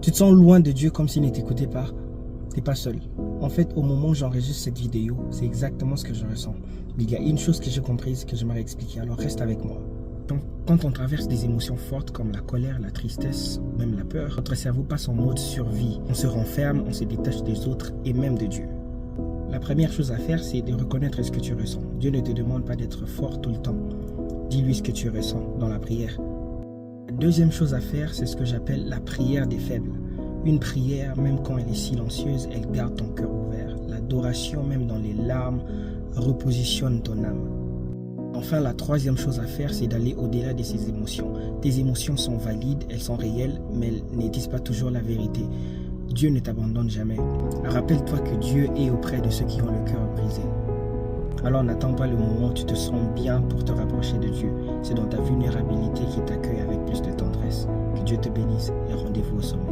Tu te sens loin de Dieu comme s'il ne t'écoutait pas. T'es pas seul. En fait, au moment où j'enregistre cette vidéo, c'est exactement ce que je ressens. Mais il y a une chose que j'ai comprise, que j'aimerais expliquer, alors reste avec moi. Quand on traverse des émotions fortes comme la colère, la tristesse ou même la peur, notre cerveau passe en mode survie. On se renferme, on se détache des autres et même de Dieu. La première chose à faire, c'est de reconnaître ce que tu ressens. Dieu ne te demande pas d'être fort tout le temps. Dis-lui ce que tu ressens dans la prière. La deuxième chose à faire, c'est ce que j'appelle la prière des faibles. Une prière, même quand elle est silencieuse, elle garde ton cœur ouvert. L'adoration, même dans les larmes, repositionne ton âme. Enfin, la troisième chose à faire, c'est d'aller au-delà de ces émotions. Tes émotions sont valides, elles sont réelles, mais elles ne disent pas toujours la vérité. Dieu ne t'abandonne jamais. Rappelle-toi que Dieu est auprès de ceux qui ont le cœur brisé. Alors n'attends pas le moment où tu te sens bien pour te rapprocher de Dieu. C'est dans ta vulnérabilité qu'il t'accueille avec plus de tendresse. Que Dieu te bénisse et rendez-vous au sommet.